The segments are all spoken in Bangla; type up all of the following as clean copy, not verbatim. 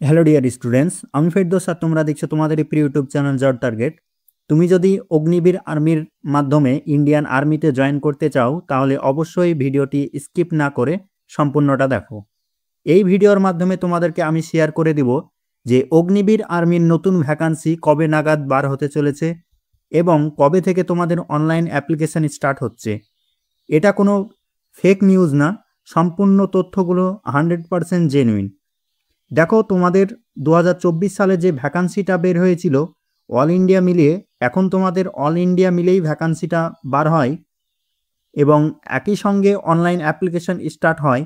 হ্যালো ডিয়ার স্টুডেন্টস, আমি ফেরদৌস আর তোমরা দেখছো তোমাদের এই প্রিয় ইউটিউব চ্যানেল জব টার্গেট। তুমি যদি অগ্নিবীর আর্মির মাধ্যমে ইন্ডিয়ান আর্মিতে জয়েন করতে চাও তাহলে অবশ্যই ভিডিওটি স্কিপ না করে সম্পূর্ণটা দেখো। এই ভিডিওর মাধ্যমে তোমাদেরকে আমি শেয়ার করে দিব যে অগ্নিবীর আর্মির নতুন ভ্যাকান্সি কবে নাগাদ বার হতে চলেছে এবং কবে থেকে তোমাদের অনলাইন অ্যাপ্লিকেশন স্টার্ট হচ্ছে। এটা কোনো ফেক নিউজ না, সম্পূর্ণ তথ্যগুলো 100% জেনুইন। দেখো, তোমাদের 2024 সালে যে ভ্যাকান্সিটা বের হয়েছিল অল ইন্ডিয়া মিলিয়ে, এখন তোমাদের অল ইন্ডিয়া মিলেই ভ্যাকান্সিটা বার হয় এবং একই সঙ্গে অনলাইন অ্যাপ্লিকেশন স্টার্ট হয়।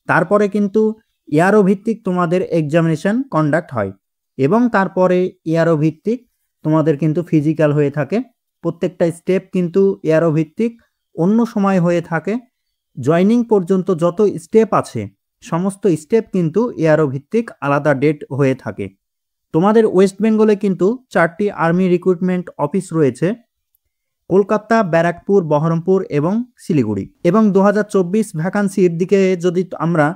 তারপরে কিন্তু ইয়ারও ভিত্তিক তোমাদের এক্সামিনেশন কন্ডাক্ট হয় এবং তারপরে ইয়ারও ভিত্তিক তোমাদের কিন্তু ফিজিক্যাল হয়ে থাকে। প্রত্যেকটা স্টেপ কিন্তু ইয়ারও ভিত্তিক, অন্য সময় হয়ে থাকে। জয়নিং পর্যন্ত যত স্টেপ আছে সমস্ত স্টেপ কিন্তু এআরও ভিত্তিক আলাদা ডেট হয়ে থাকে। তোমাদের ওয়েস্ট বেঙ্গলে কিন্তু 4টি আর্মি রিক্রুটমেন্ট অফিস রয়েছে: কলকাতা, ব্যারাকপুর, বহরমপুর এবং শিলিগুড়ি। এবং 2024 ভ্যাকান্সির দিকে যদি আমরা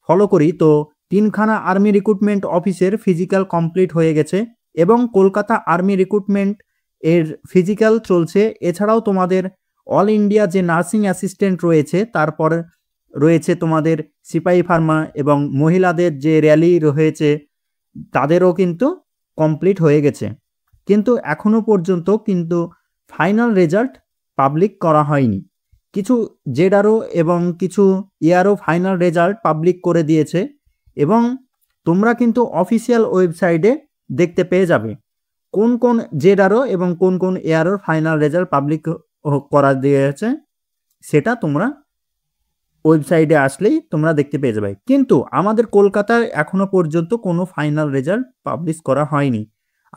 ফলো করি তো 3খানা আর্মি রিক্রুটমেন্ট অফিসের ফিজিক্যাল কমপ্লিট হয়ে গেছে এবং কলকাতা আর্মি রিক্রুটমেন্ট এর ফিজিক্যাল চলছে। এছাড়াও তোমাদের অল ইন্ডিয়া যে নার্সিং অ্যাসিস্ট্যান্ট রয়েছে, তারপর রয়েছে তোমাদের সিপাহী ফার্মা এবং মহিলাদের যে র্যালি রয়েছে তাদেরও কিন্তু কমপ্লিট হয়ে গেছে। কিন্তু এখনও পর্যন্ত কিন্তু ফাইনাল রেজাল্ট পাবলিক করা হয়নি। কিছু জেডআরও এবং কিছু ইয়ারও ফাইনাল রেজাল্ট পাবলিক করে দিয়েছে এবং তোমরা কিন্তু অফিসিয়াল ওয়েবসাইটে দেখতে পেয়ে যাবে কোন কোন জেডআরও এবং কোন কোন ইয়ারওর ফাইনাল রেজাল্ট পাবলিক করা দিয়েছে। সেটা তোমরা ওয়েবসাইটে আসলেই তোমরা দেখতে পেয়ে যাবে। কিন্তু আমাদের কলকাতায় এখনো পর্যন্ত কোনো ফাইনাল রেজাল্ট পাবলিশ করা হয়নি।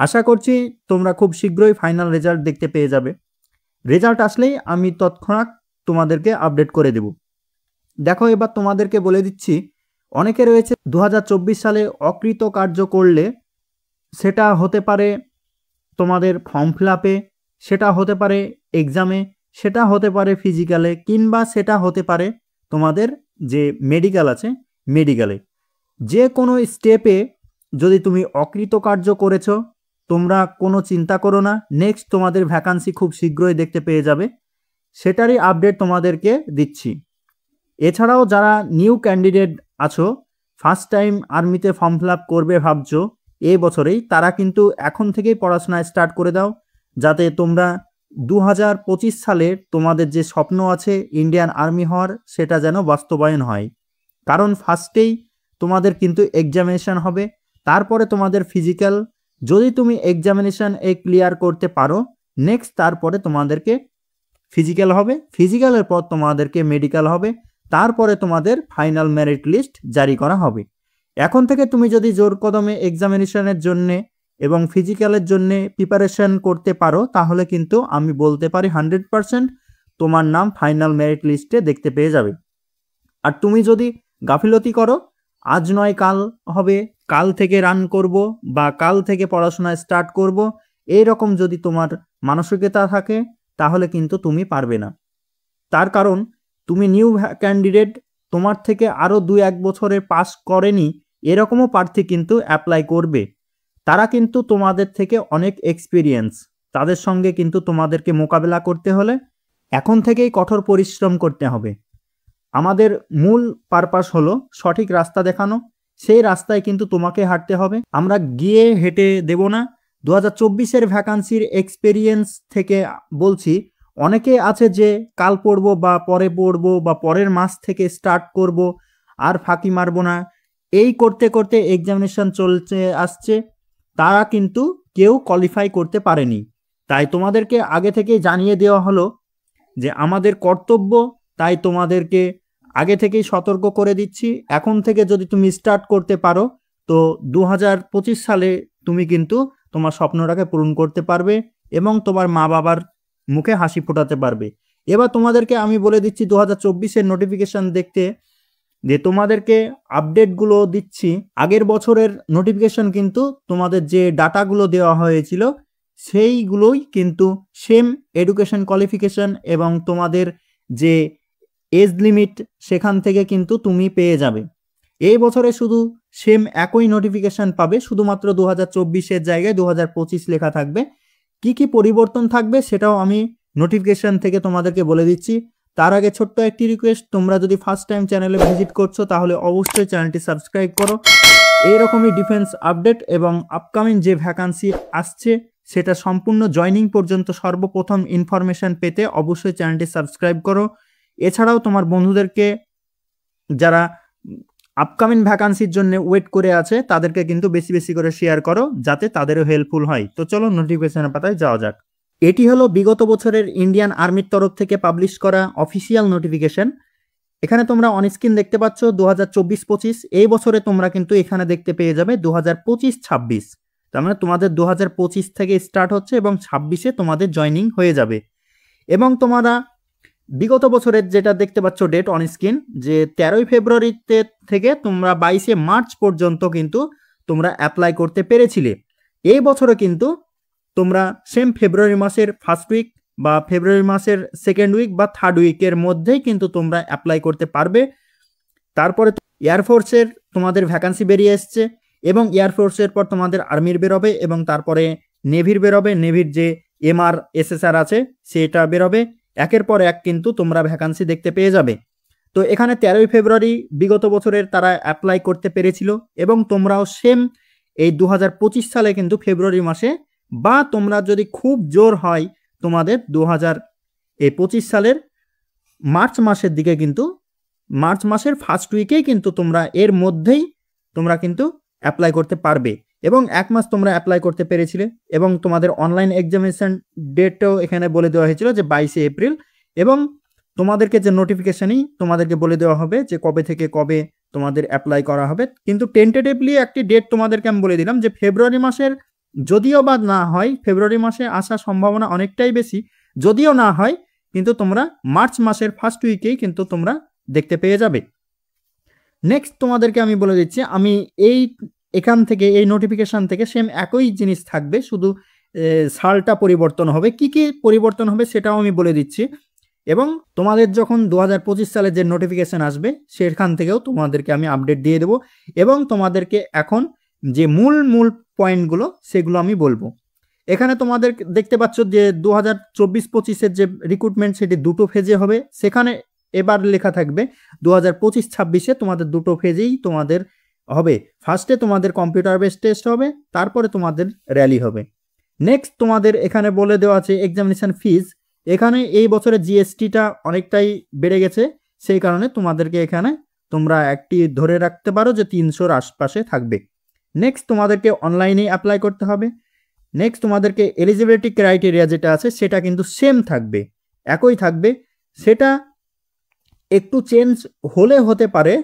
আশা করছি তোমরা খুব শীঘ্রই ফাইনাল রেজাল্ট দেখতে পেয়ে যাবে। রেজাল্ট আসলেই আমি তৎক্ষণাৎ তোমাদেরকে আপডেট করে দেব। দেখো, এবার তোমাদেরকে বলে দিচ্ছি, অনেকে রয়েছে 2024 সালে অকৃতকার্য করলে সেটা হতে পারে তোমাদের ফর্ম ফিল আপে, সেটা হতে পারে এক্সামে, সেটা হতে পারে ফিজিক্যালে, কিংবা সেটা হতে পারে তোমাদের যে মেডিকেল আছে মেডিকেলে। যে কোনো স্টেপে যদি তুমি অকৃতকার্য করেছো, তোমরা কোনো চিন্তা করো না, নেক্সট তোমাদের ভ্যাকান্সি খুব শীঘ্রই দেখতে পেয়ে যাবে। সেটারই আপডেট তোমাদেরকে দিচ্ছি। এছাড়াও যারা নিউ ক্যান্ডিডেট আছো, ফার্স্ট টাইম আর্মিতে ফর্ম ফিল আপ করবে ভাবছো এই বছরেই, তারা কিন্তু এখন থেকেই পড়াশোনা স্টার্ট করে দাও, যাতে তোমরা 2025 সালে তোমাদের যে স্বপ্ন আছে ইন্ডিয়ান আর্মি হওয়ার, সেটা যেন বাস্তবায়ন হয়। কারণ ফার্স্টেই তোমাদের কিন্তু এক্সামিনেশন হবে, তারপরে তোমাদের ফিজিক্যাল। যদি তুমি এক্সামিনেশন ক্লিয়ার করতে পারো, নেক্সট তারপরে তোমাদেরকে ফিজিক্যাল হবে, ফিজিক্যালের পর তোমাদেরকে মেডিকেল হবে, তারপরে তোমাদের ফাইনাল মেরিট লিস্ট জারি করা হবে। এখন থেকে তুমি যদি জোর কদমে এক্সামিনেশনের জন্যে এবং ফিজিক্যালের জন্যে প্রিপারেশন করতে পারো, তাহলে কিন্তু আমি বলতে পারি 100% তোমার নাম ফাইনাল মেরিট লিস্টে দেখতে পেয়ে যাবে। আর তুমি যদি গাফিলতি করো, আজ নয় কাল হবে, কাল থেকে রান করব বা কাল থেকে পড়াশোনা স্টার্ট করব, এইরকম যদি তোমার মানসিকতা থাকে, তাহলে কিন্তু তুমি পারবে না। তার কারণ তুমি নিউ ক্যান্ডিডেট, তোমার থেকে আরও 2-1 বছরের পাস করেনি এরকমও প্রার্থী কিন্তু অ্যাপ্লাই করবে। তারা কিন্তু তোমাদের থেকে অনেক এক্সপিরিয়েন্স, তাদের সঙ্গে কিন্তু তোমাদেরকে মোকাবেলা করতে হলে এখন থেকেই কঠোর পরিশ্রম করতে হবে। আমাদের মূল পারপাস হলো সঠিক রাস্তা দেখানো, সেই রাস্তায় কিন্তু তোমাকে হাঁটতে হবে, আমরা গিয়ে হেঁটে দেব না। 2024-এর ভ্যাকান্সির এক্সপেরিয়েন্স থেকে বলছি, অনেকে আছে যে কাল পড়বো বা পরে পড়বো বা পরের মাস থেকে স্টার্ট করব, আর ফাঁকি মারবো না, এই করতে করতে এক্সামিনেশন চলছে আসছে, তারা কিন্তু কেউ কোয়ালিফাই করতে পারেনি। তাই তোমাদেরকে আগে থেকে জানিয়ে দেওয়া হলো যে আমাদের কর্তব্য, তাই তোমাদেরকে আগে থেকেই সতর্ক করে দিচ্ছি। এখন থেকে যদি তুমি স্টার্ট করতে পারো তো 2025 সালে তুমি কিন্তু তোমার স্বপ্নটাকে পূরণ করতে পারবে এবং তোমার মা বাবার মুখে হাসি ফোটাতে পারবে। এবার তোমাদেরকে আমি বলে দিচ্ছি 2024-এর নোটিফিকেশান দেখতে, যে তোমাদেরকে আপডেটগুলো দিচ্ছি। আগের বছরের নোটিফিকেশান কিন্তু তোমাদের যে ডাটাগুলো দেওয়া হয়েছিল সেইগুলোই কিন্তু সেম এডুকেশন কোয়ালিফিকেশান এবং তোমাদের যে এজ লিমিট সেখান থেকে কিন্তু তুমি পেয়ে যাবে। এই বছরে শুধু সেম একই নোটিফিকেশন পাবে, শুধুমাত্র 2024-এর জায়গায় 2025 লেখা থাকবে। কি কি পরিবর্তন থাকবে সেটাও আমি নোটিফিকেশন থেকে তোমাদেরকে বলে দিচ্ছি। তার আগে ছোট্ট একটি রিকোয়েস্ট, তোমরা যদি ফার্স্ট টাইম চ্যানেলে ভিজিট করছো তাহলে অবশ্যই চ্যানেলটি সাবস্ক্রাইব করো। এইরকমই ডিফেন্স আপডেট এবং আপকামিং যে ভ্যাকান্সি আসছে সেটা সম্পূর্ণ জয়নিং পর্যন্ত সর্বপ্রথম ইনফরমেশন পেতে অবশ্যই চ্যানেলটি সাবস্ক্রাইব করো। এছাড়াও তোমার বন্ধুদেরকে যারা আপকামিং ভ্যাকান্সির জন্য ওয়েট করে আছে তাদেরকে কিন্তু বেশি বেশি করে শেয়ার করো, যাতে তাদেরও হেল্পফুল হয়। তো চলো নোটিফিকেশনের পাতায় যাওয়া যাক। এটি হলো বিগত বছরের ইন্ডিয়ান আর্মির তরফ থেকে পাবলিশ করা অফিসিয়াল নোটিফিকেশন। এখানে তোমরা অনস্ক্রিন দেখতে পাচ্ছ 2024-25, এই বছরে তোমরা কিন্তু এখানে দেখতে পেয়ে যাবে 2025-26। তার মানে তোমাদের 2025 থেকে স্টার্ট হচ্ছে এবং 26-এ তোমাদের জয়নিং হয়ে যাবে। এবং তোমরা বিগত বছরের যেটা দেখতে পাচ্ছ ডেট অনস্ক্রিন, যে 13ই ফেব্রুয়ারিতে থেকে তোমরা 22শে মার্চ পর্যন্ত কিন্তু তোমরা অ্যাপ্লাই করতে পেরেছিলে। এই বছরে কিন্তু তোমরা সেম ফেব্রুয়ারি মাসের ফার্স্ট উইক বা ফেব্রুয়ারি মাসের সেকেন্ড উইক বা থার্ড উইকের মধ্যেই কিন্তু তোমরা অ্যাপ্লাই করতে পারবে। তারপরে এয়ারফোর্সের তোমাদের ভ্যাকান্সি বেরিয়ে এসছে এবং এয়ারফোর্সের পর তোমাদের আর্মির বেরোবে এবং তারপরে নেভির বেরোবে। নেভির যে MR SSR আছে সেটা বেরোবে। একের পর এক কিন্তু তোমরা ভ্যাকান্সি দেখতে পেয়ে যাবে। তো এখানে 13ই ফেব্রুয়ারি বিগত বছরের তারা অ্যাপ্লাই করতে পেরেছিল এবং তোমরাও সেম এই 2025 সালে কিন্তু ফেব্রুয়ারি মাসে, বা তোমরা যদি খুব জোর হয় তোমাদের 2025 সালের মার্চ মাসের দিকে, কিন্তু মার্চ মাসের ফার্স্ট উইকেই কিন্তু তোমরা এর মধ্যেই তোমরা কিন্তু অ্যাপ্লাই করতে পারবে। এবং 1 মাস তোমরা অ্যাপ্লাই করতে পেরেছিলে এবং তোমাদের অনলাইন এক্সামিনেশন ডেটও এখানে বলে দেওয়া হয়েছিল যে 22শে এপ্রিল। এবং তোমাদেরকে যে নোটিফিকেশনই তোমাদেরকে বলে দেওয়া হবে যে কবে থেকে কবে তোমাদের অ্যাপ্লাই করা হবে। কিন্তু টেন্টেটিভলি একটি ডেট তোমাদেরকে আমি বলে দিলাম যে ফেব্রুয়ারি মাসের, যদিও বা না হয়, ফেব্রুয়ারি মাসে আসার সম্ভাবনা অনেকটাই বেশি, যদিও না হয় কিন্তু তোমরা মার্চ মাসের ফার্স্ট উইকেই কিন্তু তোমরা দেখতে পেয়ে যাবে। নেক্সট তোমাদেরকে আমি বলে দিচ্ছি, আমি এখান থেকে এই নোটিফিকেশান থেকে সেম একই জিনিস থাকবে, শুধু সালটা পরিবর্তন হবে। কি কি পরিবর্তন হবে সেটাও আমি বলে দিচ্ছি। এবং তোমাদের যখন 2025 সালে যে নোটিফিকেশান আসবে সেখান থেকেও তোমাদেরকে আমি আপডেট দিয়ে দেবো এবং তোমাদেরকে এখন যে মূল পয়েন্টগুলো সেগুলো আমি বলবো। এখানে তোমাদের দেখতে পাচ্ছ যে 2024-25-এর যে রিক্রুটমেন্ট সেটি দুটো ফেজে হবে। সেখানে এবার লেখা থাকবে 2025-26-এ তোমাদের দুটো ফেজেই তোমাদের হবে। ফার্স্টে তোমাদের কম্পিউটার বেস টেস্ট হবে, তারপরে তোমাদের র্যালি হবে। নেক্সট তোমাদের এখানে বলে দেওয়া আছে এক্সামিনেশন ফিজ। এখানে এই বছরে জিএসটিটা অনেকটাই বেড়ে গেছে, সেই কারণে তোমাদেরকে এখানে তোমরা একটি ধরে রাখতে পারো যে 300-র আশপাশে থাকবে। নেক্সট তোমাদেরকে অনলাইনেই অ্যাপ্লাই করতে হবে। নেক্সট তোমাদেরকে এলিজিবিলিটি ক্রাইটেরিয়া যেটা আছে সেটা কিন্তু সেম থাকবে, একই থাকবে। সেটা একটু চেঞ্জ হলে হতে পারে,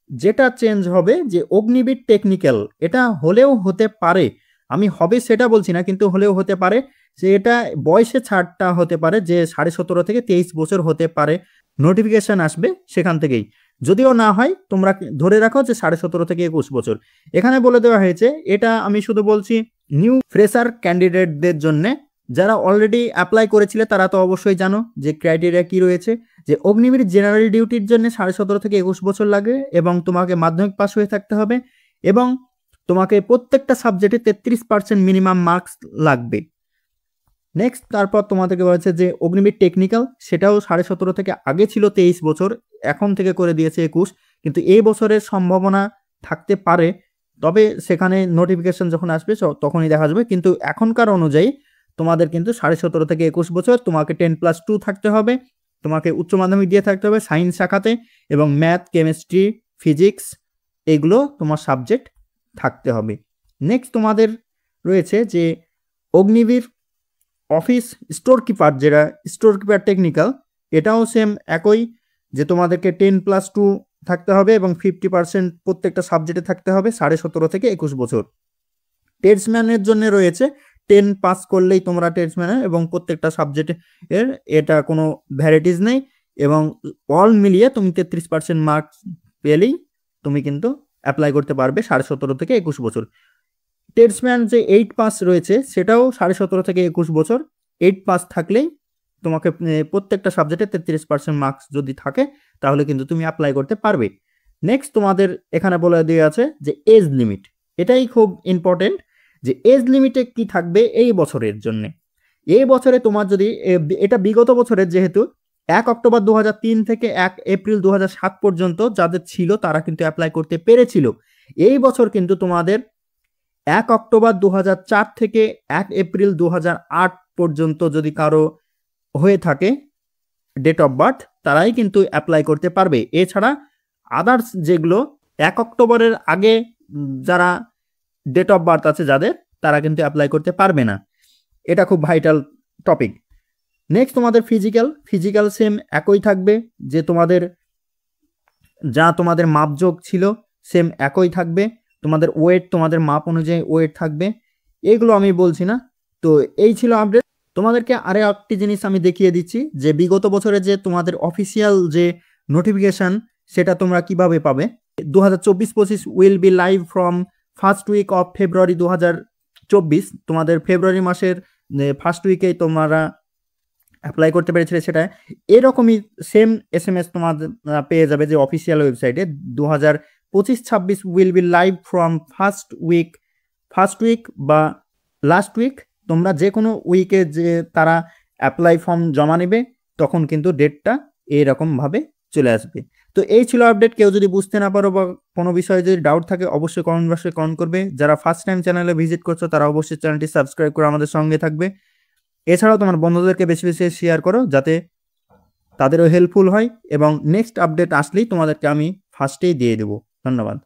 যেটা চেঞ্জ হবে যে অগ্নিবীর টেকনিক্যাল, এটা হলেও হতে পারে, আমি হবে সেটা বলছি না, কিন্তু হলেও হতে পারে যে এটা বয়সে ছাড়টা হতে পারে, যে 17.5 থেকে 23 বছর হতে পারে। নোটিফিকেশান আসবে সেখান থেকেই, যদিও না হয় তোমরা ধরে রাখো যে 17.5 থেকে 21 বছর। এখানে বলে দেওয়া হয়েছে, এটা আমি শুধু বলছি নিউ ফ্রেশার ক্যান্ডিডেটদের জন্যে। যারা অলরেডি অ্যাপ্লাই করেছিলে তারা তো অবশ্যই জানো যে ক্রাইটেরিয়া কি রয়েছে, যে অগ্নিবীর জেনারেল ডিউটির জন্য 17.5 থেকে 21 বছর লাগে এবং তোমাকে মাধ্যমিক পাস হয়ে থাকতে হবে এবং তোমাকে প্রত্যেকটা সাবজেক্টে 33% মিনিমাম মার্কস লাগবে। নেক্সট তারপর তোমাদেরকে বলেছে যে অগ্নিবীর টেকনিক্যাল, সেটাও 17.5 থেকে আগে ছিল 23 বছর, এখন থেকে করে দিয়েছে 21, কিন্তু এই বছরের সম্ভাবনা থাকতে পারে, তবে সেখানে নোটিফিকেশন যখন আসবে তখনই দেখা যাবে। কিন্তু এখনকার অনুযায়ী তোমাদের কিন্তু 17.5 থেকে 21 বছর, তোমাকে 10+2 থাকতে হবে, তোমাকে উচ্চ মাধ্যমিক দিয়ে থাকতে হবে সায়েন্স শাখাতে, এবং ম্যাথ, কেমিস্ট্রি, ফিজিক্স এগুলো তোমার সাবজেক্ট থাকতে হবে। নেক্সট তোমাদের রয়েছে যে অগ্নিবীর অফিস স্টোর কিপার, যেটা স্টোর কিপার টেকনিক্যাল, এটাও সেম একই, যে তোমাদেরকে 10+2 থাকতে হবে এবং 50% প্রত্যেকটা সাবজেক্টে থাকতে হবে 17.5 থেকে 21 বছর। ট্রেডসম্যানের জন্য রয়েছে 10 পাস করলেই তোমরা ট্রেডসম্যানের, এবং প্রত্যেকটা সাবজেক্টের এটা কোনো ভ্যারাইটিস নেই, এবং অল মিলিয়ে তুমি 33% মার্কস পেলেই তুমি কিন্তু অ্যাপ্লাই করতে পারবে 17.5 থেকে 21 বছর। ট্রেডসম্যান যে 8 পাস রয়েছে সেটাও 17.5 থেকে 21 বছর, 8 পাস থাকলেই তোমাকে প্রত্যেকটা সাবজেক্টে 33% মার্কস যদি থাকে তাহলে কিন্তু তুমি অ্যাপ্লাই করতে পারবে। নেক্সট তোমাদের এখানে বলে দেওয়া আছে যে এজ লিমিট, এটাই খুব ইম্পর্টেন্ট যে এজ লিমিটে কি থাকবে এই বছরের জন্য। এই বছরে তোমার যদি এটা বিগত বছরের যেহেতু 1 অক্টোবর 2003 থেকে 1 এপ্রিল 2007 পর্যন্ত যাদের ছিল তারা কিন্তু অ্যাপ্লাই করতে পেরেছিল। এই বছর কিন্তু তোমাদের 1 অক্টোবর 2004 থেকে 1 এপ্রিল 2008 পর্যন্ত যদি কারো হয়ে থাকে ডেট অফ বার্থ, তারাই কিন্তু অ্যাপ্লাই করতে পারবে। এছাড়া আদার্স যেগুলো 1 অক্টোবরের আগে যারা ডেট অফ বার্থ আছে যাদের, তারা কিন্তু অ্যাপ্লাই করতে পারবে না। এটা খুব ভাইটাল টপিক। নেক্সট তোমাদের ফিজিক্যাল সেম একই থাকবে, যে তোমাদের যা তোমাদের মাপযোগ ছিল সেম একই থাকবে। তোমাদের ওয়েট, তোমাদের মাপ অনুযায়ী ওয়েট থাকবে, এগুলো আমি বলছি না। তো এই ছিল আপডেট। তোমাদেরকে আরও একটি জিনিস আমি দেখিয়ে দিচ্ছি যে বিগত বছরে যে তোমাদের অফিসিয়াল যে নোটিফিকেশান সেটা তোমরা কিভাবে পাবে। 2024-25 will be live from first week of February 2024। তোমাদের ফেব্রুয়ারি মাসের ফার্স্ট উইকেই তোমরা অ্যাপ্লাই করতে পেরেছিলে, সেটা এরকমই সেম SMS তোমাদের পেয়ে যাবে যে অফিসিয়াল ওয়েবসাইটে। 2025-26 will be live from first week বা লাস্ট উইক, তোমরা যে কোনো উইকে যে তারা অ্যাপ্লাই ফর্ম জমা নেবে তখন কিন্তু ডেটটা এরকমভাবে চলে আসবে। তো এই ছিল আপডেট। কেউ যদি বুঝতে না পারো বা কোনো বিষয়ে যদি ডাউট থাকে অবশ্যই কমেন্ট বক্সে কমেন্ট করবে। যারা ফার্স্ট টাইম চ্যানেলে ভিজিট করছো তারা অবশ্যই চ্যানেলটি সাবস্ক্রাইব করে আমাদের সঙ্গে থাকবে। এছাড়াও তোমার বন্ধুদেরকে বেশি বেশি শেয়ার করো যাতে তাদেরও হেল্পফুল হয়, এবং নেক্সট আপডেট আসলেই তোমাদেরকে আমি ফার্স্টেই দিয়ে দেবো। ধন্যবাদ।